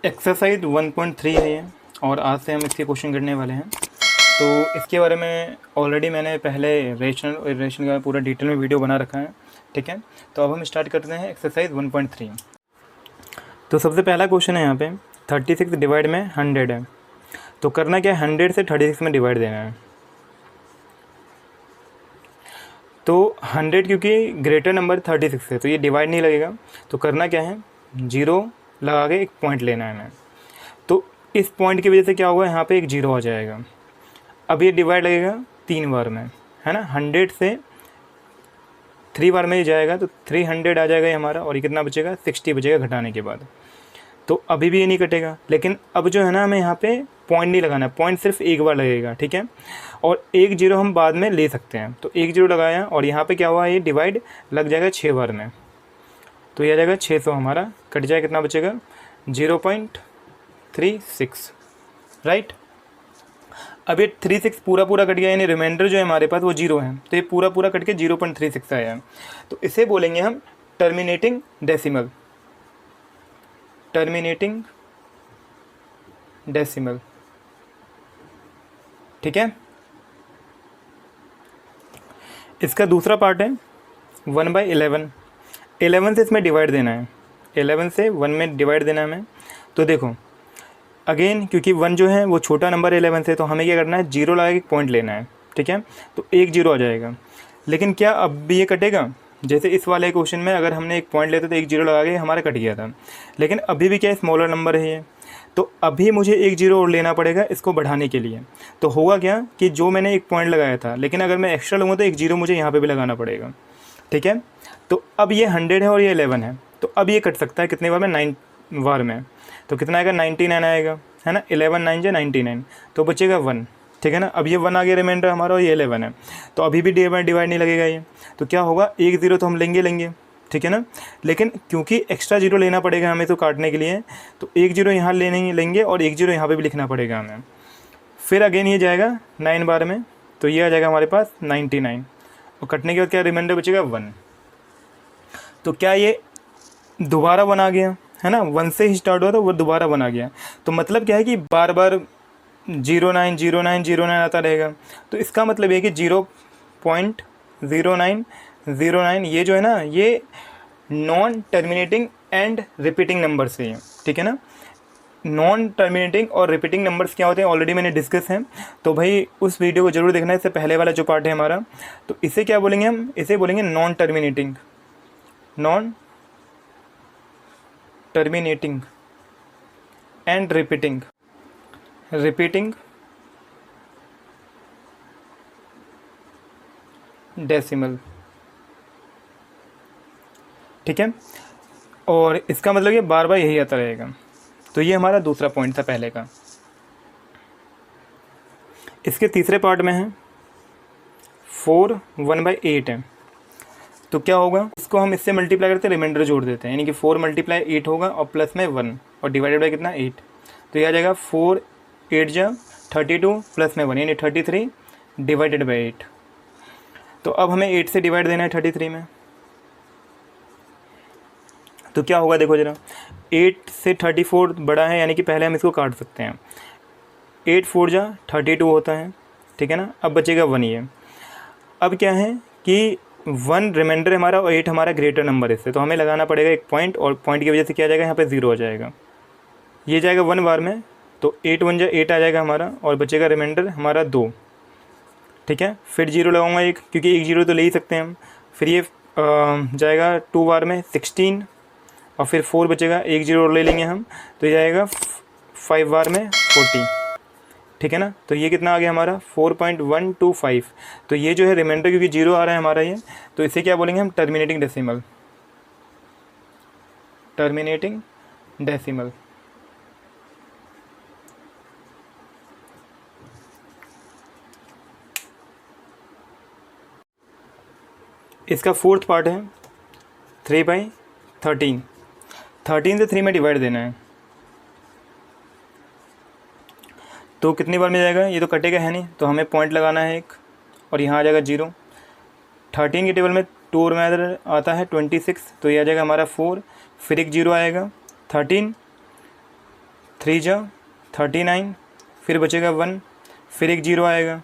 Exercise 1.3 है ये, और आज से हम इसके क्वेश्चन करने वाले हैं। तो इसके बारे में ऑलरेडी मैंने पहले रेशनल और इरेशनल का पूरा डिटेल में वीडियो बना रखा है, ठीक है। तो अब हम स्टार्ट करते हैं एक्सरसाइज 1.3। तो सबसे पहला क्वेश्चन है यहाँ पे 36 डिवाइड में 100 है। तो करना क्या है, 100 से 36 में डिवाइड देना है। तो 100 क्योंकि ग्रेटर नंबर 36 है तो ये डिवाइड नहीं लगेगा। तो करना क्या है, 0 लगा के एक पॉइंट लेना है हमें। तो इस पॉइंट की वजह से क्या होगा, यहाँ पे एक 0 आ जाएगा। अब ये डिवाइड लगेगा 3 बार में, है ना। 100 से 3 बार में ही जाएगा तो 300 आ जाएगा ये हमारा, और ये कितना बचेगा, 60 बचेगा घटाने के बाद। तो अभी भी ये नहीं कटेगा, लेकिन अब जो है ना हमें यहाँ पे पॉइंट नहीं लगाना है, पॉइंट सिर्फ एक बार लगेगा, ठीक है। और एक 0 हम बाद में ले सकते हैं। तो एक 0 लगाया और यहाँ पे क्या हुआ, ये डिवाइड लग जाएगा 6 बार में। तो ये आ जाएगा 600 हमारा, कट जाएगा, कितना बचेगा 0.36, राइट। अब ये 36 पूरा कट गया, यानी रिमाइंडर जो है हमारे पास वो 0 है। तो ये पूरा कट के 0.36 आया है। तो इसे बोलेंगे हम टर्मिनेटिंग डेसिमल, टर्मिनेटिंग डेसिमल, ठीक है। इसका दूसरा पार्ट है 1/11। 11 से इसमें डिवाइड देना है, 11 से 1 में डिवाइड देना है हमें। तो देखो अगेन, क्योंकि 1 जो है वो छोटा नंबर है 11 से, तो हमें क्या करना है, 0 लगा के पॉइंट लेना है, ठीक है। तो एक 0 आ जाएगा। लेकिन क्या अब भी ये कटेगा, जैसे इस वाले क्वेश्चन में अगर हमने एक पॉइंट लेते तो एक 0 लगा के हमारा कट गया था। लेकिन अभी भी क्या स्मॉलर नंबर है ये, तो अभी मुझे एक 0 और लेना पड़ेगा इसको बढ़ाने के लिए। तो होगा क्या कि जो मैंने एक पॉइंट लगाया था, लेकिन अगर मैं एक्स्ट्रा लूँगा तो एक 0 मुझे यहाँ पे भी लगाना पड़ेगा, ठीक है। तो अब ये 100 है और ये 11 है, तो अब ये कट सकता है कितने बार में, 9 बार में। तो कितना आएगा, 99 आएगा, है ना। 11 9 जा 99, तो बचेगा 1, ठीक है ना। अब ये 1 आ गया रिमाइंडर हमारा, और ये 11 है। तो अभी भी डिवाइड नहीं लगेगा ये। तो क्या होगा, एक 0 तो हम लेंगे, ठीक है ना। लेकिन क्योंकि एक्स्ट्रा 0 लेना पड़ेगा हमें तो काटने के लिए, तो एक 0 यहाँ लेंगे और एक 0 यहाँ पे भी लिखना पड़ेगा हमें। फिर अगेन ये जाएगा 9 बार में, तो ये आ जाएगा हमारे पास 99, और कटने के बाद क्या रिमाइंडर बचेगा 1। तो क्या ये दोबारा 1 आ गया, है ना। 1 से ही स्टार्ट हुआ तो वो दोबारा 1 आ गया। तो मतलब क्या है कि बार बार 090909 आता रहेगा। तो इसका मतलब ये कि 0.0909 ये जो है ना, ये non terminating and repeating numbers है, ठीक है ना। नॉन टर्मिनेटिंग और रिपीटिंग नंबर्स क्या होते हैं ऑलरेडी मैंने डिस्कस हैं, तो भाई उस वीडियो को जरूर देखना है, इससे पहले वाला जो पार्ट है हमारा। तो इसे क्या बोलेंगे हम, इसे बोलेंगे non terminating, non terminating and repeating decimal, ठीक है। और इसका मतलब ये बार बार यही आता रहेगा। तो ये हमारा दूसरा पॉइंट था पहले का। इसके तीसरे पार्ट में है 4 1/8 है। तो क्या होगा, इसको हम इससे मल्टीप्लाई करते हैं, रिमाइंडर जोड़ देते हैं, यानी कि 4 × 8 होगा और प्लस में 1 और डिवाइडेड बाई कितना 8। तो यह आ जाएगा 4 8 जा 32 प्लस में 1 यानी 33 डिवाइडेड बाई 8। तो अब हमें 8 से डिवाइड देना है 33 में। तो क्या होगा देखो जरा, 8 से 34 बड़ा है, यानी कि पहले हम इसको काट सकते हैं। 8 4 जा 32 होता है, ठीक है ना। अब बचेगा 1 ये। अब क्या है कि 1 रिमाइंडर हमारा और 8 हमारा ग्रेटर नंबर है इससे, तो हमें लगाना पड़ेगा एक पॉइंट, और पॉइंट की वजह से क्या आ जाएगा, यहाँ पे 0 आ जाएगा। ये जाएगा 1 बार में, तो 8 1 जा 8 आ जाएगा हमारा, और बचेगा रिमाइंडर हमारा 2, ठीक है। फिर 0 लगाऊंगा एक, क्योंकि एक 0 तो ले ही सकते हैं हम। फिर ये जाएगा 2 बार में 16, और फिर 4 बचेगा, एक 0 और ले लेंगे हम, तो ये जाएगा 5 बार में 40, ठीक है ना। तो ये कितना आ गया हमारा 4.125। तो ये जो है रिमाइंडर, क्योंकि 0 आ रहा है हमारा ये, तो इसे क्या बोलेंगे हम, टर्मिनेटिंग डेसिमल, टर्मिनेटिंग डेसिमल। इसका फोर्थ पार्ट है 3/13। 13 से 3 में डिवाइड देना है। तो कितनी बार में जाएगा, ये तो कटेगा है नहीं, तो हमें पॉइंट लगाना है एक, और यहाँ आ जाएगा 0। 13 के टेबल में 2 और में आता है 26, तो ये आ जाएगा हमारा 4, फिर एक 0 आएगा 13 3 जा 39, फिर बचेगा 1, फिर एक 0 आएगा।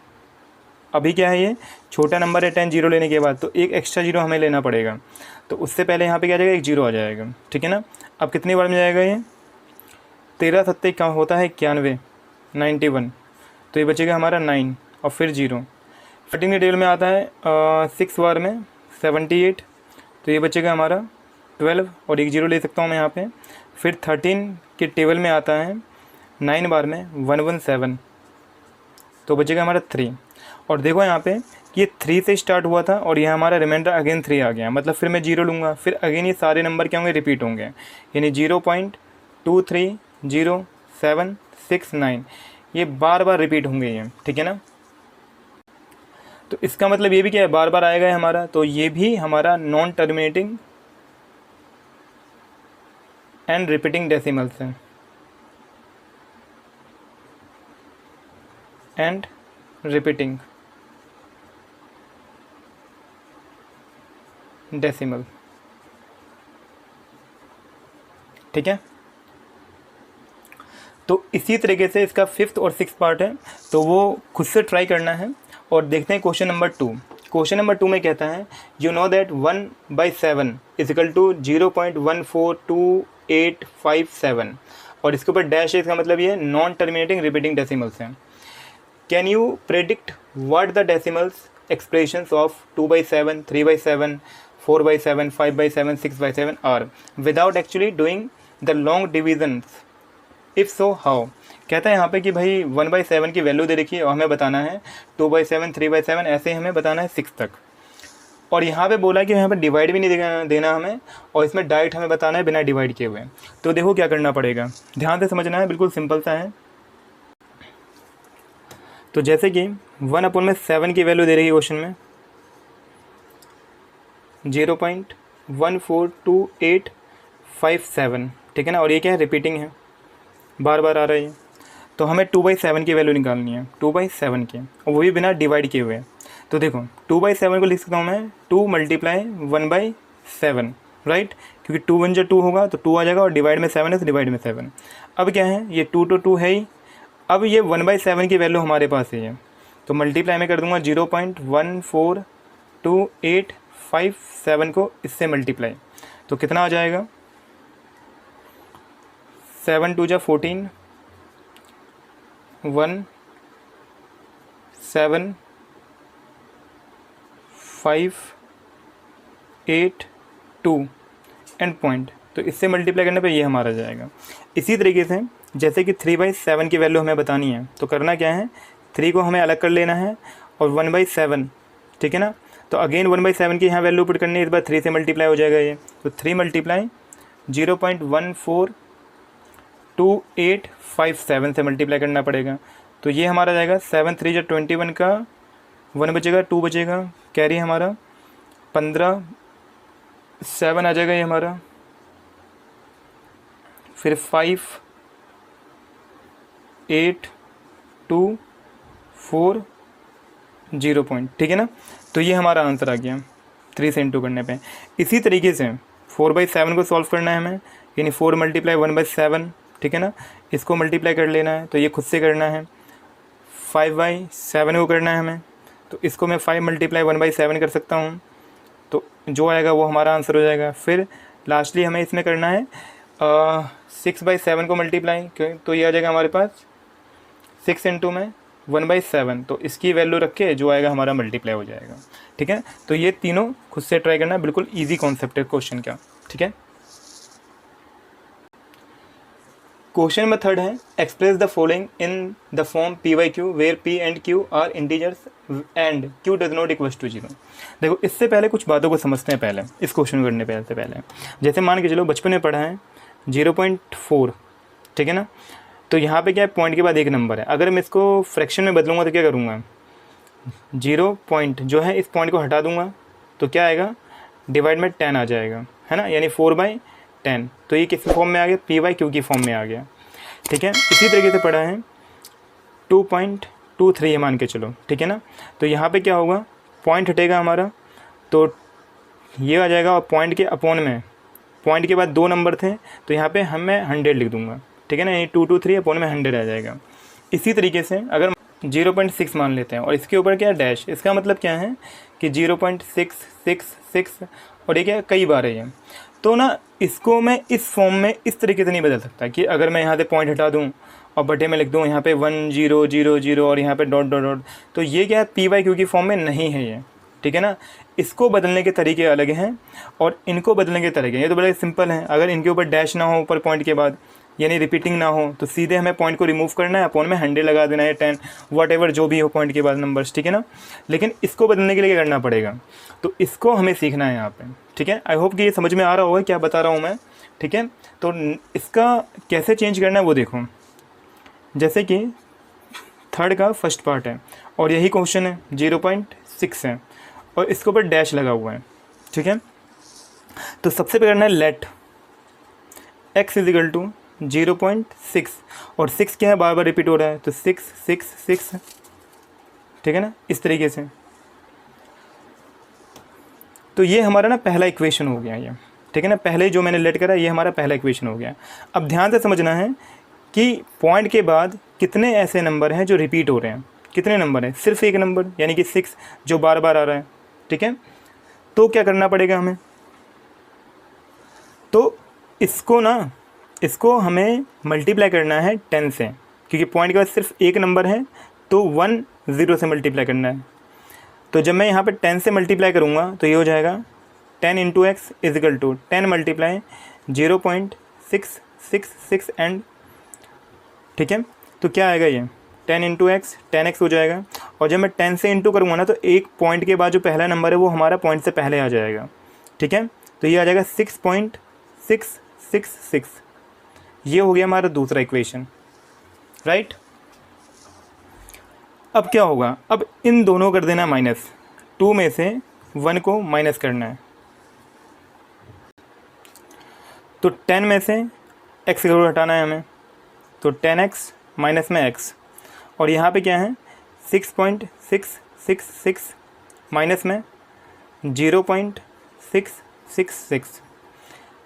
अभी क्या है, ये छोटा नंबर है 10 जीरो लेने के बाद, तो एक एक्स्ट्रा 0 हमें लेना पड़ेगा। तो उससे पहले यहाँ पे क्या आ जाएगा, एक 0 आ जाएगा, ठीक है ना। अब कितनी बार में जाएगा ये, 13 सत्ते का होता है 91, 91, तो ये बचेगा हमारा 9 और फिर 0। 13 के टेबल में आता है 6 बार में 78, तो ये बचेगा हमारा 12 और एक 0 ले सकता हूँ मैं यहाँ पे। फिर 13 के टेबल में आता है 9 बार में 117, तो बचेगा हमारा 3। और देखो यहाँ पे ये 3 से स्टार्ट हुआ था और यहाँ हमारा रिमाइंडर अगेन 3 आ गया, मतलब फिर मैं 0 लूँगा, फिर अगेन ये सारे नंबर क्या होंगे, रिपीट होंगे, यानी 0.230769 ये बार बार रिपीट होंगे ये, ठीक है ना। तो इसका मतलब ये भी क्या है, बार बार आएगा हमारा, तो ये भी हमारा non terminating and repeating decimals है, एंड रिपीटिंग डेसिमल, ठीक है। तो इसी तरीके से इसका 5th और 6th पार्ट है, तो वो खुद से ट्राई करना है। और देखते हैं क्वेश्चन नंबर 2। क्वेश्चन नंबर 2 में कहता है you know that 1/7 is equal to 0.142857, और इसके ऊपर डैश है, इसका मतलब ये नॉन टर्मिनेटिंग रिपीटिंग डेसिमल्स हैं। Can you predict what the decimals expressions of 2/7, 3/7, 4/7, 5/7, 6/7 are without actually doing the long divisions, if so how. कहता है यहाँ पे कि भाई 1/7 की वैल्यू दे रखी है और हमें बताना है 2/7, 3/7, ऐसे हमें बताना है 6 तक। और यहाँ पे बोला कि यहाँ पे डिवाइड भी नहीं देना हमें, और इसमें डायरेक्ट हमें बताना है बिना डिवाइड किए हुए। तो देखो क्या करना पड़ेगा, ध्यान से समझना है, बिल्कुल सिंपल सा है। तो जैसे कि 1/7 की वैल्यू दे रही है क्वेश्चन में 0.142857, ठीक है ना, और ये क्या है, रिपीटिंग है, बार बार आ रहा है। तो हमें 2/7 की वैल्यू निकालनी है, 2/7 की, और वो भी बिना डिवाइड किए हुए। तो देखो 2/7 को लिख सकता हूँ मैं 2 × 1/7, राइट, क्योंकि 2 1 2 होगा तो 2 आ जाएगा, और डिवाइड में 7 है तो डिवाइड में 7। अब क्या है, ये 2 तो 2 है ही, अब ये 1/7 की वैल्यू हमारे पास है ये, तो मल्टीप्लाई में कर दूंगा 0.142857 को इससे मल्टीप्लाई, तो कितना आ जाएगा, 7 2 जा 14, 1 7 5 8 2 एंड पॉइंट, तो इससे मल्टीप्लाई करने पे ये हमारा जाएगा। इसी तरीके से जैसे कि 3/7 की वैल्यू हमें बतानी है, तो करना क्या है, 3 को हमें अलग कर लेना है और 1/7, ठीक है ना। तो अगेन 1/7 की यहाँ वैल्यू पुट करनी है, इस बार 3 से मल्टीप्लाई हो जाएगा ये, तो 3 × 0.142857 से मल्टीप्लाई करना पड़ेगा। तो ये हमारा जाएगा 7 3 जा 21 का 1 बचेगा, 2 बचेगा, कैरी हमारा 15, 7 आ जाएगा ये हमारा, फिर 5 8 2 4 0 पॉइंट, ठीक है ना। तो ये हमारा आंसर आ गया 3 से इंटू करने पे। इसी तरीके से 4/7 को सॉल्व करना है हमें, यानी 4 × 1/7, ठीक है ना, इसको मल्टीप्लाई कर लेना है, तो ये खुद से करना है। 5/7 को करना है हमें, तो इसको मैं 5 × 1/7 कर सकता हूँ, तो जो आएगा वो हमारा आंसर हो जाएगा। फिर लास्टली हमें इसमें करना है 6/7 को मल्टीप्लाई, तो ये आ जाएगा हमारे पास 6 इंटू में 1/7, तो इसकी वैल्यू रख के जो आएगा हमारा मल्टीप्लाई हो जाएगा, ठीक है। तो ये तीनों खुद से ट्राई करना, बिल्कुल ईजी कॉन्सेप्ट है क्वेश्चन का, ठीक है। क्वेश्चन नंबर 3 है express the following in the form P/Q where P and Q are integers and Q does not equal to 0। देखो इससे पहले कुछ बातों को समझते हैं, पहले इस क्वेश्चन करने से पहले, जैसे मान के चलो बचपन में पढ़ा है 0.4, ठीक है ना। तो यहाँ पे क्या है, पॉइंट के बाद एक नंबर है, अगर मैं इसको फ्रैक्शन में बदलूँगा तो क्या करूँगा, 0 पॉइंट जो है इस पॉइंट को हटा दूँगा, तो क्या आएगा, डिवाइड में 10 आ जाएगा, है ना, यानी 4/10। तो ये किस फॉर्म में आ गया, P/Q की फॉर्म में आ गया, ठीक है। इसी तरीके से पढ़ा है 2.23 मान के चलो, ठीक है ना। तो यहाँ पे क्या होगा, पॉइंट हटेगा हमारा, तो ये आ जाएगा, और पॉइंट के अपॉन में, पॉइंट के बाद 2 नंबर थे, तो यहाँ पे मैं 100 लिख दूँगा, ठीक है ना, ये 223 अपॉन में 100 आ जाएगा। इसी तरीके से अगर 0.6 मान लेते हैं और इसके ऊपर क्या डैश, इसका मतलब क्या है कि 0.666 और ये क्या कई बार है ये, तो ना इसको मैं इस फॉर्म में इस तरीके से नहीं बदल सकता कि अगर मैं यहाँ से पॉइंट हटा दूँ और बटे में लिख दूँ यहाँ पे 1 0 0 0 और यहाँ पे डॉट डॉट डॉट, तो ये क्या है PYQ की फॉर्म में नहीं है ये, ठीक है ना। इसको बदलने के तरीके अलग हैं और इनको बदलने के तरीके, ये तो बड़े सिंपल हैं। अगर इनके ऊपर डैश ना हो ऊपर पॉइंट के बाद, यानी रिपीटिंग ना हो, तो सीधे हमें पॉइंट को रिमूव करना है, अपॉन में 100 लगा देना है, 10 व्हाटएवर जो भी हो पॉइंट के बाद नंबर्स, ठीक है ना। लेकिन इसको बदलने के लिए क्या करना पड़ेगा, तो इसको हमें सीखना है यहाँ पे, ठीक है। आई होप कि ये समझ में आ रहा होगा क्या बता रहा हूँ मैं, ठीक है। तो इसका कैसे चेंज करना है वो देखो, जैसे कि थर्ड का फर्स्ट पार्ट है और यही क्वेश्चन है, 0.6 है और इसके ऊपर डैश लगा हुआ है, ठीक है। तो सबसे पहले करना है लेट x इजिकल टू 0.6 और 6 क्या है, बार बार रिपीट हो रहा है, तो 6 6 6, ठीक है ना, इस तरीके से। तो ये हमारा ना पहला इक्वेशन हो गया ये, ठीक है ना। पहले जो मैंने लेट करा ये हमारा पहला इक्वेशन हो गया। अब ध्यान से समझना है कि पॉइंट के बाद कितने ऐसे नंबर हैं जो रिपीट हो रहे हैं, कितने नंबर हैं, सिर्फ एक नंबर यानी कि 6 जो बार बार आ रहा है, ठीक है। तो क्या करना पड़ेगा हमें, तो इसको हमें मल्टीप्लाई करना है 10 से, क्योंकि पॉइंट के बाद सिर्फ एक नंबर है तो 1 0 से मल्टीप्लाई करना है। तो जब मैं यहाँ पे 10 से मल्टीप्लाई करूँगा तो ये हो जाएगा 10 into X is equal to 10 multiply 0.666 and, ठीक है। तो क्या आएगा ये 10 इंटू एक्स 10x हो जाएगा। और जब मैं 10 से इंटू करूँगा ना तो एक पॉइंट के बाद जो पहला नंबर है वो हमारा पॉइंट से पहले आ जाएगा, ठीक है। तो ये आ जाएगा 6.666, ये हो गया हमारा दूसरा इक्वेशन, राइट। अब क्या होगा, अब इन दोनों कर देना माइनस, 2 में से 1 को माइनस करना है, तो 10 में से x जरूर हटाना है हमें, तो 10x माइनस में x, और यहाँ पे क्या है 6.666 माइनस में 0.666,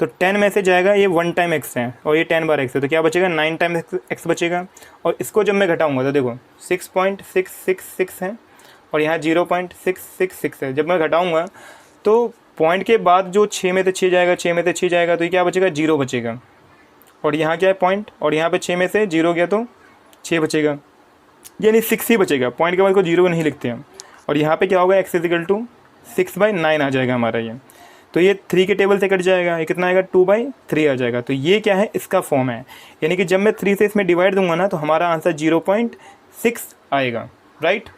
तो 10 में से जाएगा ये 1 टाइम x है और ये 10 बार x है, तो क्या बचेगा 9 टाइम x बचेगा। और इसको जब मैं घटाऊंगा तो देखो 6.666 है और यहाँ 0.666 है, जब मैं घटाऊंगा तो पॉइंट के बाद जो 6 में से 6 जाएगा, 6 में से 6 जाएगा तो ये क्या बचेगा 0 बचेगा। और यहाँ क्या है पॉइंट, और यहाँ पे 6 में से 0 गया तो 6 बचेगा, यानी 6 ही बचेगा, पॉइंट के बाद को 0 नहीं लिखते हैं। और यहाँ पे क्या होगा x इजिकल टू 6/9 आ जाएगा हमारा ये, तो ये 3 के टेबल से कट जाएगा, ये कितना आएगा 2/3 आ जाएगा। तो ये क्या है इसका फॉर्म है, यानी कि जब मैं 3 से इसमें डिवाइड दूंगा ना तो हमारा आंसर 0.6 आएगा, राइट।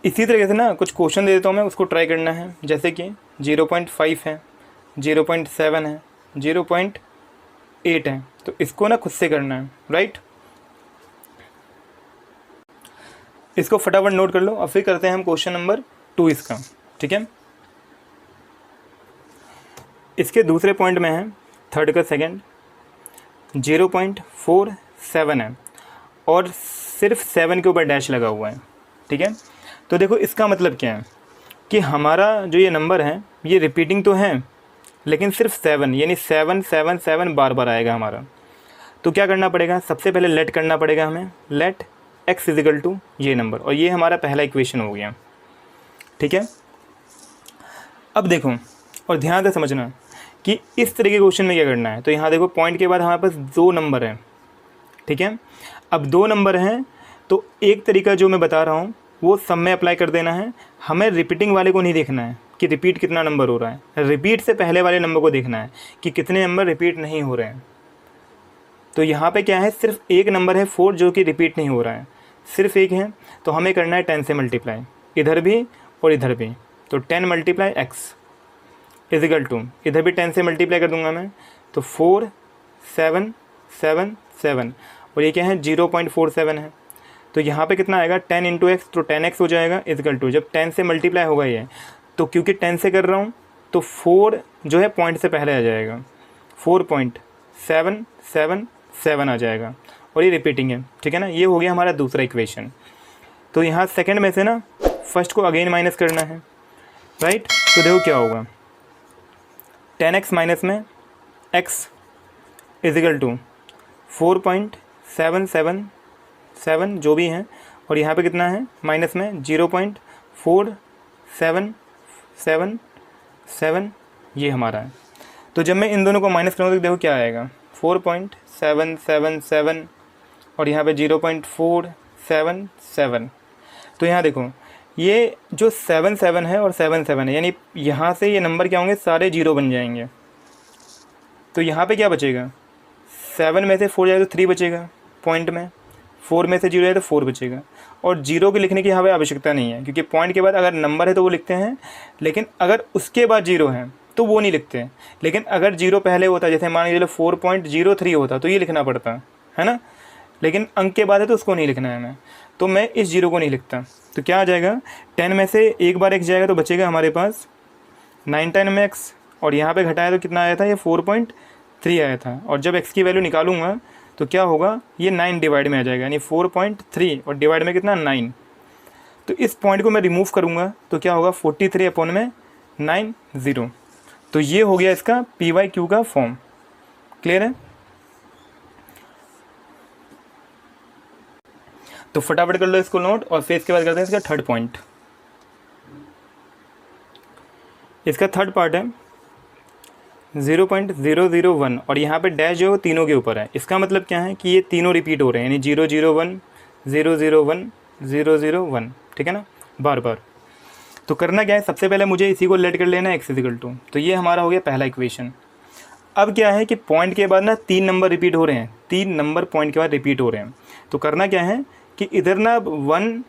इसी तरीके से ना कुछ क्वेश्चन दे देता हूँ मैं, उसको ट्राई करना है, जैसे कि 0.5 है, 0.7 है, 0.8 है, तो इसको ना खुद से करना है, राइट। इसको फटाफट नोट कर लो और फिर करते हैं हम क्वेश्चन नंबर 2 इसका, ठीक है। इसके दूसरे पॉइंट में है, थर्ड का सेकंड 0.47 है और सिर्फ 7 के ऊपर डैश लगा हुआ है, ठीक है। तो देखो इसका मतलब क्या है कि हमारा जो ये नंबर है ये रिपीटिंग तो है लेकिन सिर्फ 7, यानी 7 7 7 बार बार आएगा हमारा। तो क्या करना पड़ेगा, सबसे पहले लेट करना पड़ेगा हमें, लेट x इजिकल टू ये नंबर, और ये हमारा पहला इक्वेशन हो गया, ठीक है। अब देखो और ध्यान से समझना कि इस तरह के क्वेश्चन में क्या करना है। तो यहाँ देखो पॉइंट के बाद हमारे पास 2 नंबर हैं, ठीक है। अब 2 नंबर हैं तो एक तरीका जो मैं बता रहा हूँ वो सब में अप्लाई कर देना है, हमें रिपीटिंग वाले को नहीं देखना है कि रिपीट कितना नंबर हो रहा है, रिपीट से पहले वाले नंबर को देखना है कि कितने नंबर रिपीट नहीं हो रहे हैं। तो यहाँ पे क्या है, सिर्फ एक नंबर है 4 जो कि रिपीट नहीं हो रहा है, सिर्फ एक है, तो हमें करना है 10 से मल्टीप्लाई, इधर भी और इधर भी। तो 10 मल्टीप्लाई x इजिकल टू, इधर भी 10 से मल्टीप्लाई कर दूंगा मैं, तो 4 7 7 7, और ये क्या है 0.47 है। तो यहाँ पे कितना आएगा 10 इंटू एक्स, तो 10x हो जाएगा इजिकल टू, जब 10 से मल्टीप्लाई होगा ये, तो क्योंकि 10 से कर रहा हूँ तो 4 जो है पॉइंट से पहले आ जाएगा, 4.777 आ जाएगा, और ये रिपीटिंग है, ठीक है ना। ये हो गया हमारा दूसरा इक्वेशन। तो यहाँ सेकंड में से ना फर्स्ट को अगेन माइनस करना है, राइट। तो देखो क्या होगा, 10x माइनस में x इजिकल टू 4.777 जो भी है, और यहाँ पे कितना है माइनस में 0.4777 ये हमारा है। तो जब मैं इन दोनों को माइनस करूँगा तो देखो क्या आएगा 4.777 और यहाँ पे 0.477। तो यहाँ देखो ये जो 77 है और 77 है, यानी यहाँ से ये नंबर क्या होंगे, सारे जीरो बन जाएंगे। तो यहाँ पे क्या बचेगा, 7 में से 4 जाए तो 3 बचेगा पॉइंट में, 4 में से 0 जाए तो 4 बचेगा। और जीरो के लिखने की यहाँ पे आवश्यकता नहीं है, क्योंकि पॉइंट के बाद अगर नंबर है तो वो लिखते हैं, लेकिन अगर उसके बाद जीरो है तो वो नहीं लिखते हैं। लेकिन अगर जीरो पहले होता, जैसे मान लीजिए 4.03 होता तो ये लिखना पड़ता है ना, लेकिन अंक के बाद है तो उसको नहीं लिखना है हमें, तो मैं इस जीरो को नहीं लिखता। तो क्या आ जाएगा, 10 में से एक बार x जाएगा तो बचेगा हमारे पास 9 10 में x, और यहाँ पे घटाया तो कितना आया था, ये 4.3 आया था। और जब x की वैल्यू निकालूंगा तो क्या होगा, ये 9 डिवाइड में आ जाएगा, यानी 4.3 और डिवाइड में कितना 9। तो इस पॉइंट को मैं रिमूव करूँगा तो क्या होगा 43/90। तो ये हो गया इसका PYQ का फॉर्म। क्लियर है। तो फटाफट कर लो इसको नोट, और फिर इसके बाद करते हैं इसका थर्ड पॉइंट। इसका थर्ड पार्ट है 0.001, और यहाँ पे डैश जो है तीनों के ऊपर है। इसका मतलब क्या है कि ये तीनों रिपीट हो रहे हैं, यानी 001 001 001, ठीक है ना, बार बार। तो करना क्या है, सबसे पहले मुझे इसी को लेट कर लेना है x = 2। तो ये हमारा हो गया पहला इक्वेशन। अब क्या है कि पॉइंट के बाद ना 3 नंबर रिपीट हो रहे हैं, 3 नंबर पॉइंट के बाद रिपीट हो रहे हैं। तो करना क्या है कि इधर ना 1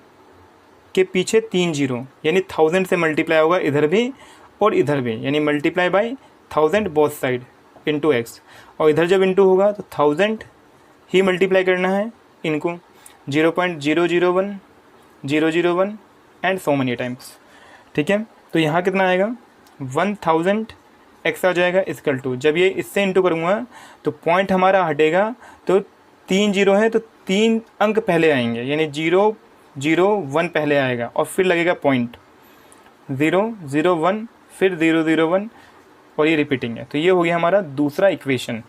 के पीछे 3 जीरो, यानी 1000 से मल्टीप्लाई होगा इधर भी और इधर भी, यानी multiply by 1000 both side into x। और इधर जब इंटू होगा तो 1000 ही मल्टीप्लाई करना है इनको, 0.001 001 एंड सो मेनी टाइम्स, ठीक है। तो यहाँ कितना आएगा 1000 x आ जाएगा इक्वल टू, जब ये इससे इंटू करूँगा तो पॉइंट हमारा हटेगा, तो 3 जीरो है तो 3 अंक पहले आएंगे, यानी 001 पहले आएगा, और फिर लगेगा पॉइंट 001 फिर 001, और ये रिपीटिंग है। तो ये हो गया हमारा दूसरा इक्वेशन।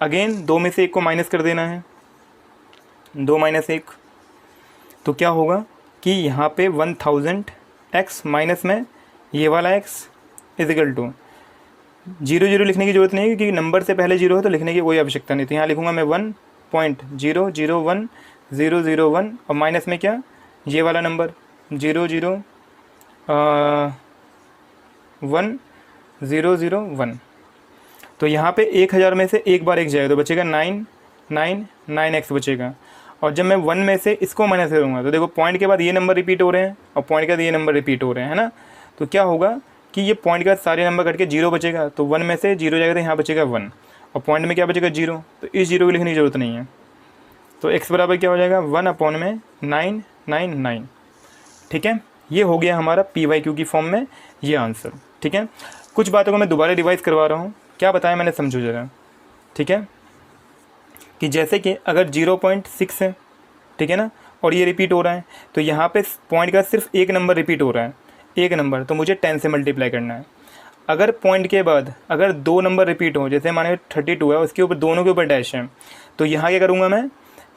अगेन 2 में से 1 को माइनस कर देना है, 2 - 1, तो क्या होगा कि यहाँ पे 1000x माइनस में ये वाला x इक्वल टू 0 लिखने की ज़रूरत नहीं है, क्योंकि नंबर से पहले 0 है तो लिखने की कोई आवश्यकता नहीं। तो यहाँ लिखूँगा मैं 1.001 001, और माइनस में क्या, ये वाला नंबर 001 तो यहाँ पे 1000 में से एक बार x जाएगा तो बचेगा 999x बचेगा। और जब मैं 1 में से इसको माइनस करूँगा तो देखो पॉइंट के बाद ये नंबर रिपीट हो रहे हैं और पॉइंट के बाद ये नंबर रिपीट हो रहे हैं, है ना। तो क्या होगा कि ये पॉइंट के बाद सारे नंबर कट के 0 बचेगा, तो 1 में से 0 जाएगा तो यहाँ बचेगा 1, और पॉइंट में क्या बचेगा 0, तो इस 0 को लिखने की ज़रूरत नहीं है। तो x बराबर क्या हो जाएगा 1/999, ठीक है। ये हो गया हमारा PYQ की फॉर्म में ये आंसर, ठीक है। कुछ बातों को मैं दोबारा रिवाइज़ करवा रहा हूँ, क्या बताया मैंने समझो ज़रा, ठीक है। कि जैसे कि अगर 0.6 है, ठीक है ना, और ये रिपीट हो रहा है, तो यहाँ पे पॉइंट का सिर्फ एक नंबर रिपीट हो रहा है, एक नंबर, तो मुझे 10 से मल्टीप्लाई करना है। अगर पॉइंट के बाद अगर 2 नंबर रिपीट हो, जैसे माने 32 है, उसके ऊपर दोनों के ऊपर डैश है, तो यहाँ क्या करूँगा मैं,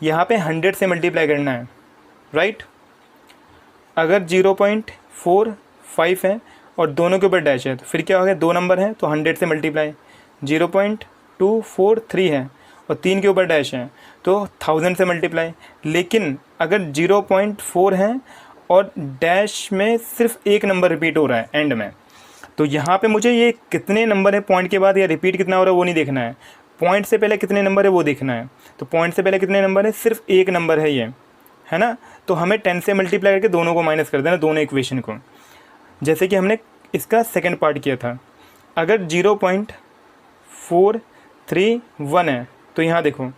यहाँ पे 100 से मल्टीप्लाई करना है, राइट। अगर 0.45 है और दोनों के ऊपर डैश है, तो फिर क्या हो गया, 2 नंबर है तो 100 से मल्टीप्लाई, 0.243 है और 3 के ऊपर डैश है तो 1000 से मल्टीप्लाई। लेकिन अगर 0.4 है और डैश में सिर्फ एक नंबर रिपीट हो रहा है एंड में, तो यहाँ पे मुझे ये कितने नंबर है पॉइंट के बाद या रिपीट कितना हो रहा है वो नहीं देखना है, पॉइंट से पहले कितने नंबर है वो देखना है। तो पॉइंट से पहले कितने नंबर है, सिर्फ एक नंबर है ये, है ना। तो हमें 10 से मल्टीप्लाई करके दोनों को माइनस कर देना, दोनों इक्वेशन को, जैसे कि हमने इसका सेकंड पार्ट किया था। अगर 0.431 है तो यहाँ देखो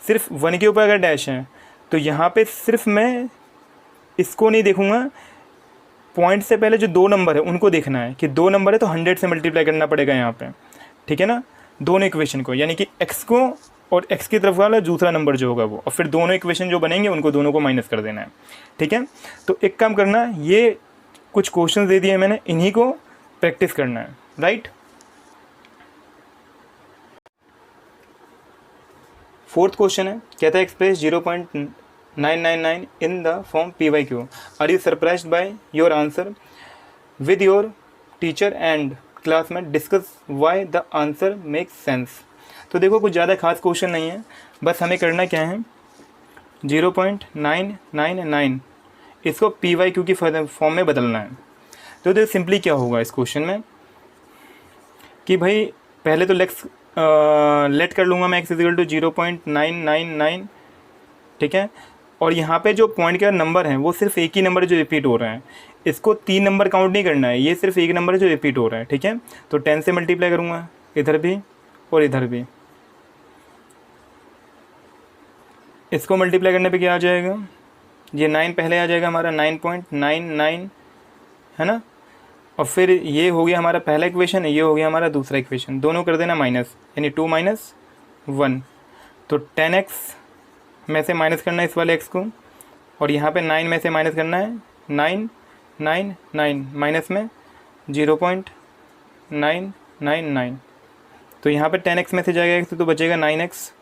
सिर्फ 1 के ऊपर अगर डैश है तो यहाँ पे सिर्फ मैं इसको नहीं देखूँगा, पॉइंट से पहले जो 2 नंबर है उनको देखना है कि 2 नंबर है तो 100 से मल्टीप्लाई करना पड़ेगा यहाँ पे, ठीक है ना, दोनों इक्वेशन को, यानी कि x को और x की तरफ वाला दूसरा नंबर जो होगा वो, और फिर दोनों इक्वेशन जो बनेंगे उनको दोनों को माइनस कर देना है, ठीक है। तो एक काम करना, ये कुछ क्वेश्चन दे दिए मैंने, इन्हीं को प्रैक्टिस करना है, राइट। फोर्थ क्वेश्चन है, कहता है express 0.999 in the form P by Q, are you surprised by your answer, with your teacher and classmate discuss why the answer makes sense. तो देखो कुछ ज़्यादा खास क्वेश्चन नहीं है, बस हमें करना क्या है, 0.999 इसको पी वाई क्यू की फॉर्म में बदलना है। तो देखो सिंपली क्या होगा इस क्वेश्चन में कि भाई पहले तो लेट कर लूँगा मैं x इजिकल टू 0.999, ठीक है। और यहाँ पे जो पॉइंट का नंबर है वो सिर्फ एक ही नंबर जो रिपीट हो रहा है, इसको 3 नंबर काउंट नहीं करना है, ये सिर्फ एक नंबर है जो रिपीट हो रहा है, ठीक है। तो 10 से मल्टीप्लाई करूँगा इधर भी और इधर भी, इसको मल्टीप्लाई करने पे क्या आ जाएगा, ये 9 पहले आ जाएगा हमारा 9.99, है ना। और फिर ये हो गया हमारा पहला इक्वेशन, ये हो गया हमारा दूसरा इक्वेशन, दोनों कर देना माइनस, यानी 2 माइनस 1। तो 10x में से माइनस करना है इस वाले x को, और यहाँ पे 9 में से माइनस करना है 999 माइनस में 0.999। तो यहाँ पे 10x में से जाएगा x तो बचेगा 9x,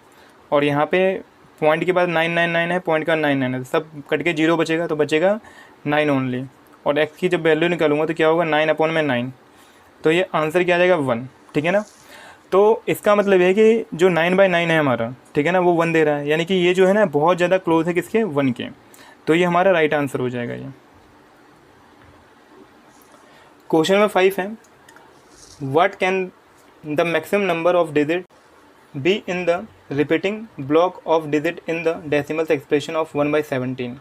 और यहाँ पे पॉइंट के बाद 999 है, पॉइंट का 99 है, सब कट के 0 बचेगा, तो बचेगा 9 ओनली। और x की जब वैल्यू निकालूंगा तो क्या होगा, 9/9, तो ये आंसर क्या आ जाएगा 1, ठीक है ना। तो इसका मतलब है कि जो 9/9 है हमारा, ठीक है ना, वो 1 दे रहा है, यानी कि ये जो है ना बहुत ज़्यादा क्लोज है किसके, 1 के। तो ये हमारा राइट आंसर हो जाएगा ये। क्वेश्चन नंबर 5 है, what can the maximum number of digit be in the repeating block of digit in the decimals expression of 1/17,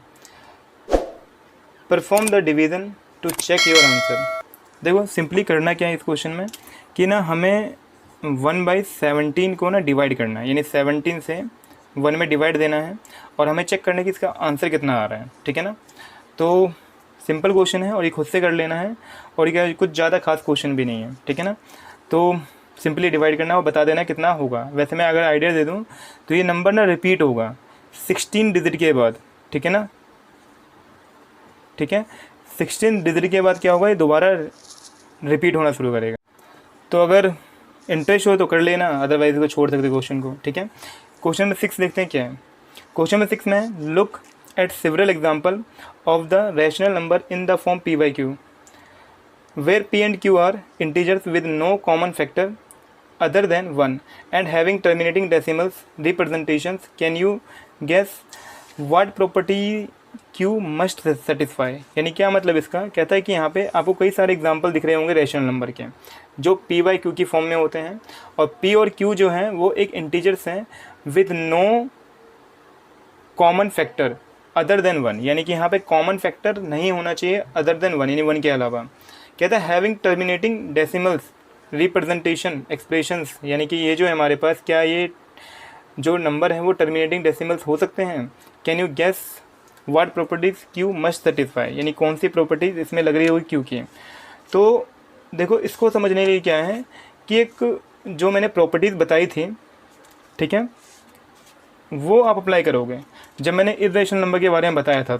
perform the division to check your answer. देखो सिंपली करना क्या है इस question में कि ना हमें 1/17 को ना डिवाइड करना है, यानी 17 से 1 में डिवाइड देना है, और हमें चेक करना है कि इसका आंसर कितना आ रहा है, ठीक है ना। तो सिंपल क्वेश्चन है और ये खुद से कर लेना है, और ये कुछ ज़्यादा खास क्वेश्चन भी नहीं है, ठीक है ना। तो सिंपली डिवाइड करना और बता देना कितना होगा। वैसे मैं अगर आइडिया दे दूँ तो ये नंबर ना रिपीट होगा 16 डिजिट के बाद, ठीक है ना, ठीक है। 16 डिजिट के बाद क्या होगा, ये दोबारा रिपीट होना शुरू करेगा। तो अगर इंटरेस्ट हो तो कर लेना, अदरवाइज को छोड़ सकते क्वेश्चन को, ठीक है। क्वेश्चन नंबर 6 देखते हैं क्या है। क्वेश्चन नंबर 6 में look at several example of the rational number in the form p by q where p and q are integers with no common factor other than 1 and having terminating decimals representations. Can you guess what property q must satisfy? यानी क्या मतलब इसका, कहता है कि यहाँ पे आपको कई सारे एग्जाम्पल दिख रहे होंगे रैशनल नंबर के जो p by q की फॉर्म में होते हैं, और p और q जो हैं वो एक इंटीजर्स हैं with no common factor other than 1, यानी कि यहाँ पे कॉमन फैक्टर नहीं होना चाहिए अदर देन 1, यानी 1 के अलावा। कहता है having terminating decimals representation expressions, यानी कि ये जो है हमारे पास, क्या ये जो नंबर है वो टर्मिनेटिंग डेसिमल्स हो सकते हैं। Can you guess what properties Q must satisfy, यानी कौन सी प्रॉपर्टीज इसमें लग रही होगी क्यू की। तो देखो इसको समझने के लिए क्या है कि एक जो मैंने प्रॉपर्टीज़ बताई थी, ठीक है, वो आप अप्लाई करोगे। जब मैंने इर्रेशनल नंबर के बारे में बताया था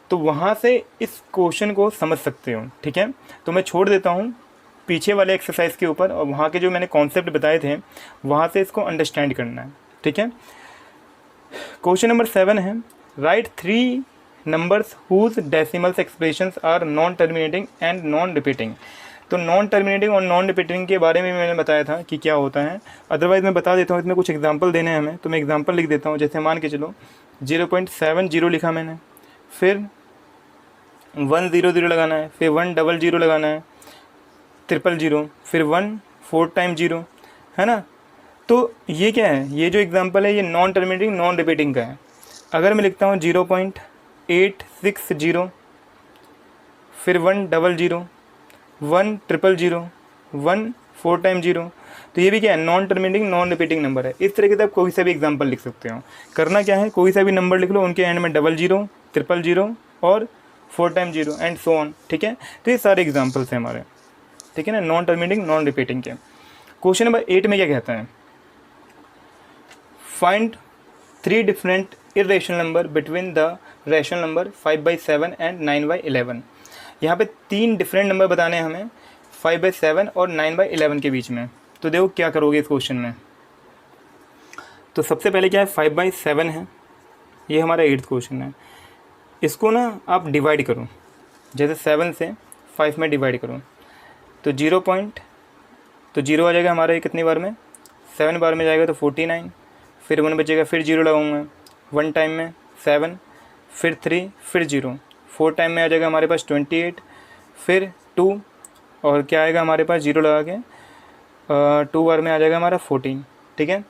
तो वहाँ से इस क्वेश्चन को समझ सकते हो, ठीक है। तो मैं छोड़ देता हूँ पीछे वाले एक्सरसाइज के ऊपर, और वहाँ के जो मैंने कॉन्सेप्ट बताए थे वहाँ से इसको अंडरस्टैंड करना है, ठीक है। क्वेश्चन नंबर 7 है, write 3 numbers whose decimals expressions are non terminating and non repeating. तो नॉन टर्मिनेटिंग और नॉन रिपीटिंग के बारे में मैंने बताया था कि क्या होता है, अदरवाइज़ मैं बता देता हूँ, इसमें कुछ एग्जांपल देने हैं हमें, तो मैं एग्जांपल लिख देता हूँ। जैसे मान के चलो 0.70 लिखा मैंने, फिर 100 लगाना है, फिर 100 लगाना है, 000, फिर 1 4 टाइम 0, है ना। तो ये क्या है, ये जो एग्जांपल है ये नॉन टर्मिनेटिंग नॉन रिपीटिंग का है। अगर मैं लिखता हूँ 0.860, फिर 100, 100, 1 4 टाइम 0, तो ये भी क्या है, non terminating non repeating number है। इस तरीके से आप कोई सा भी एग्जांपल लिख सकते हो। करना क्या है, कोई सा भी नंबर लिख लो, उनके एंड में 00, 000 और 4 टाइम 0 एंड सो ऑन, ठीक है। तो ये सारे एग्जांपल्स हैं हमारे, ठीक है ना, नॉन टर्मिनेटिंग नॉन रिपीटिंग के। क्वेश्चन नंबर 8 में क्या कहता है, find 3 different irrational number between the rational number 5/7 and 9/11। यहाँ पे 3 डिफरेंट नंबर बताने हैं हमें 5/7 और 9/11 के बीच में। तो देखो क्या करोगे इस क्वेश्चन में। तो सबसे पहले क्या है, 5/7 है, ये हमारा 8th क्वेश्चन है। इसको ना आप डिवाइड करो, जैसे 7 से 5 में डिवाइड करो तो 0 आ जाएगा हमारा, ये कितनी बार में, 7 बार में जाएगा तो 49, फिर 1 बचेगा, फिर 0 लगाऊंगा, 1 टाइम में 7, फिर 3, फिर 0, 4 टाइम में आ जाएगा हमारे पास 28, फिर 2 और क्या आएगा हमारे पास 0 लगा के 2 बार में आ जाएगा हमारा 14। ठीक है,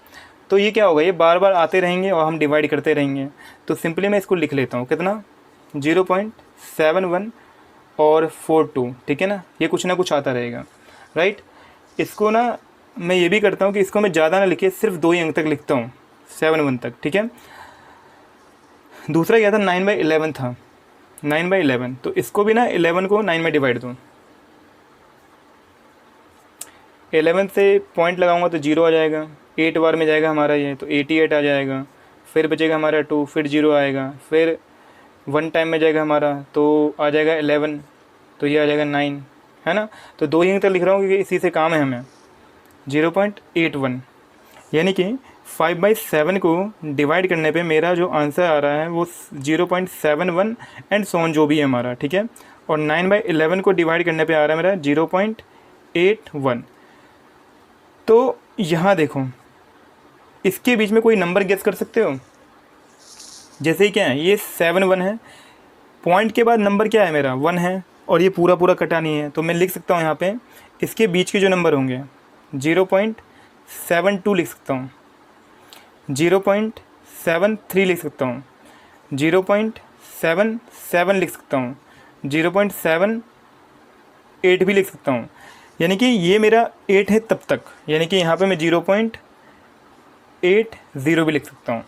तो ये क्या होगा, ये बार बार आते रहेंगे और हम डिवाइड करते रहेंगे। तो सिंपली मैं इसको लिख लेता हूँ, कितना, 0.71 और 42। ठीक है ना, ये कुछ ना कुछ आता रहेगा, राइट। इसको ना मैं ये भी करता हूँ कि इसको मैं ज़्यादा ना लिखे, सिर्फ 2 ही अंक तक लिखता हूँ, 7 तक। ठीक है, दूसरा क्या था, 9/11 था, 9/11, तो इसको भी ना 11 को 9 में डिवाइड दूँ, 11 से पॉइंट लगाऊंगा तो 0 आ जाएगा, 8 बार में जाएगा हमारा ये, तो 88 आ जाएगा, फिर बचेगा हमारा 2, फिर 0 आएगा, फिर 1 टाइम में जाएगा हमारा तो आ जाएगा 11, तो ये आ जाएगा 9, है ना। तो 2 ही अंक तक लिख रहा हूँ क्योंकि इसी से काम है हमें। 0.81 यानी कि 5/7 को डिवाइड करने पे मेरा जो आंसर आ रहा है वो 0.71 एंड सोन जो भी है हमारा। ठीक है, और 9/11 को डिवाइड करने पे आ रहा है मेरा 0.81। तो यहाँ देखो, इसके बीच में कोई नंबर गेस कर सकते हो, जैसे ही क्या है, ये 7 1 है, पॉइंट के बाद नंबर क्या है मेरा 1 है, और ये पूरा पूरा कटा नहीं है, तो मैं लिख सकता हूँ यहाँ पे इसके बीच के जो नंबर होंगे 0.72 लिख सकता हूँ, 0.73 लिख सकता हूँ, 0.77 लिख सकता हूँ, 0.78 भी लिख सकता हूँ। यानी कि ये मेरा 8 है तब तक, यानी कि यहाँ पे मैं 0.80 भी लिख सकता हूँ,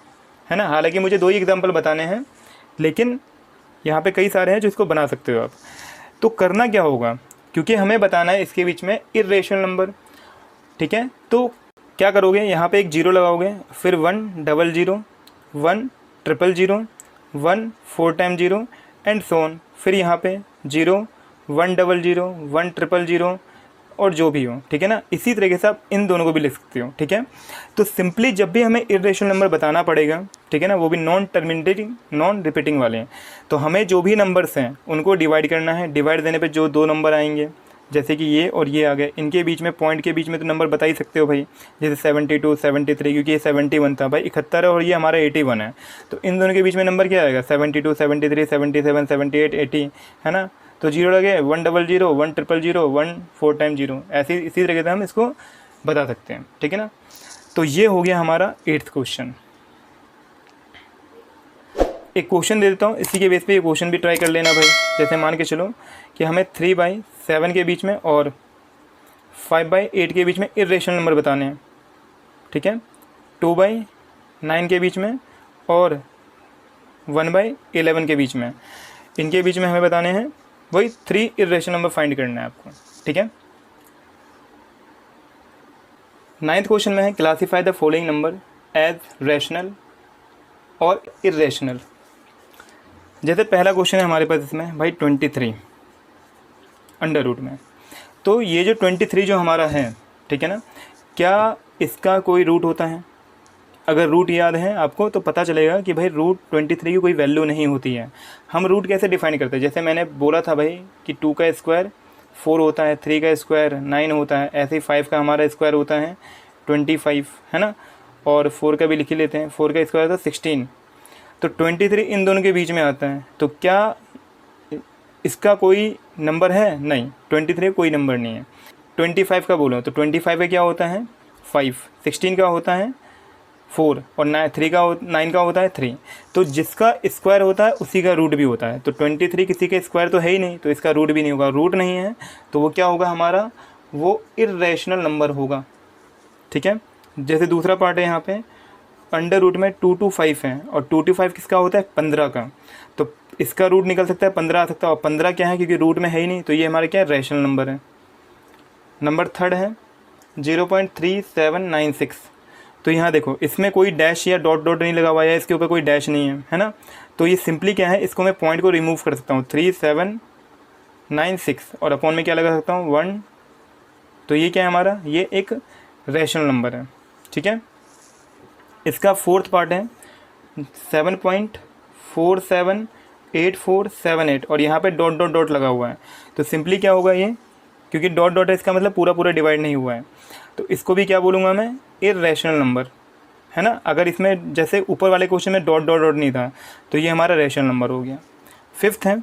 है ना। हालांकि मुझे 2 ही एग्जांपल बताने हैं, लेकिन यहाँ पे कई सारे हैं जो इसको बना सकते हो आप। तो करना क्या होगा, क्योंकि हमें बताना है इसके बीच में इर्रेशनल नंबर। ठीक है, तो क्या करोगे, यहाँ पे एक 0 लगाओगे, फिर 1 0 0 1 0 0 1 4 टाइम 0 एंड सोन, फिर यहाँ पे 0 1 0 0 1 0 0 और जो भी हो। ठीक है ना, इसी तरीके से आप इन दोनों को भी लिख सकते हो। ठीक है, तो सिंपली जब भी हमें इर्रेशनल नंबर बताना पड़ेगा, ठीक है ना, वो भी नॉन टर्मिनेटिंग नॉन रिपीटिंग वाले हैं, तो हमें जो भी नंबर्स हैं उनको डिवाइड करना है। डिवाइड देने पे जो 2 नंबर आएंगे, जैसे कि ये और ये आ गए, इनके बीच में पॉइंट के बीच में तो नंबर बता ही सकते हो भाई, जैसे 72 73, क्योंकि ये 71 था भाई, 71 है और ये हमारा 81 है, तो इन दोनों के बीच में नंबर क्या आएगा, 72 73 77 78 80, है ना। तो 0 लगे, 1 0 0 1 0 0 1 4 टाइम 0, ऐसे इसी तरीके से हम इसको बता सकते हैं। ठीक है ना, तो ये हो गया हमारा 8th क्वेश्चन। एक क्वेश्चन दे देता हूँ, इसी के बेस पे ये क्वेश्चन भी ट्राई कर लेना भाई। जैसे मान के चलो कि हमें 3/7 के बीच में और 5/8 के बीच में इर्रेशनल नंबर बताने हैं। ठीक है, 2/9 के बीच में और 1/11 के बीच में, इनके बीच में हमें बताने हैं वही 3 इर्रेशनल नंबर फाइंड करना है आपको। ठीक है, 9th क्वेश्चन में है, classify the following number as rational और इर्रेशनल। जैसे पहला क्वेश्चन है हमारे पास इसमें भाई 23 अंडर रूट में, तो ये जो 23 जो हमारा है, ठीक है ना, क्या इसका कोई रूट होता है? अगर रूट याद है आपको तो पता चलेगा कि भाई रूट 23 की कोई वैल्यू नहीं होती है। हम रूट कैसे डिफाइन करते हैं, जैसे मैंने बोला था भाई कि 2 का स्क्वायर 4 होता है, 3 का स्क्वायर 9 होता है, ऐसे ही 5 का हमारा स्क्वायर होता है 25, है ना, और 4 का भी लिख ही लेते हैं, 4 का स्क्वायर था 16, तो 23 इन दोनों के बीच में आता है। तो क्या इसका कोई नंबर है? नहीं, 23 कोई नंबर नहीं है। 25 का बोलो तो 25 का क्या होता है 5, 16 का होता है 4 और 9 का होता है 3। तो जिसका स्क्वायर होता है उसी का रूट भी होता है। तो 23 किसी का स्क्वायर तो है ही नहीं, तो इसका रूट भी नहीं होगा। रूट नहीं है तो वो क्या होगा हमारा, वो इर्रेशनल नंबर होगा। ठीक है, जैसे दूसरा पार्ट है यहाँ पे, अंडर रूट में 2 to 5 है और 2 to 5 किसका होता है 15 का, तो इसका रूट निकल सकता है 15 आ सकता है, और 15 क्या है क्योंकि रूट में है ही नहीं, तो ये हमारा क्या है रैशनल नंबर है। नंबर 3 है 0.3796, तो यहाँ देखो इसमें कोई डैश या डॉट डॉट नहीं लगा हुआ है, इसके ऊपर कोई डैश नहीं है ना, तो ये सिंपली क्या है, इसको मैं पॉइंट को रिमूव कर सकता हूँ 3796 और अपॉन में क्या लगा सकता हूँ 1, तो ये क्या है हमारा, ये एक रैशनल नंबर है। ठीक है, इसका फोर्थ पार्ट है 7.478478 और यहाँ पे डॉट डॉट डॉट लगा हुआ है। तो सिंपली क्या होगा ये, क्योंकि डॉट डॉट है इसका मतलब पूरा पूरा डिवाइड नहीं हुआ है, तो इसको भी क्या बोलूँगा मैं, इर्रेशनल नंबर, है ना। अगर इसमें जैसे ऊपर वाले क्वेश्चन में डॉट डॉट डॉट नहीं था तो ये हमारा रेशनल नंबर हो गया। फिफ्थ है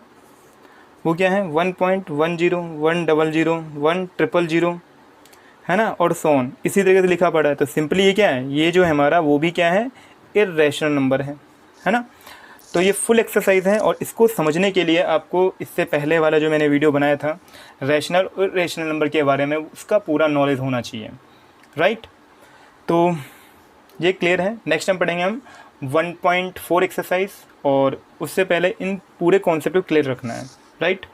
वो क्या है 1.10 100 100 है ना, और सो ऑन, इसी तरीके से लिखा पड़ा है। तो सिंपली ये क्या है, ये जो है हमारा वो भी क्या है, इर्रेशनल नंबर है ना। तो ये फुल एक्सरसाइज है और इसको समझने के लिए आपको इससे पहले वाला जो मैंने वीडियो बनाया था रैशनल और इर्रेशनल नंबर के बारे में, उसका पूरा नॉलेज होना चाहिए, राइट। तो ये क्लियर है। नेक्स्ट टाइम पढ़ेंगे हम 1.4 एक्सरसाइज और उससे पहले इन पूरे कॉन्सेप्ट को क्लियर रखना है, राइट।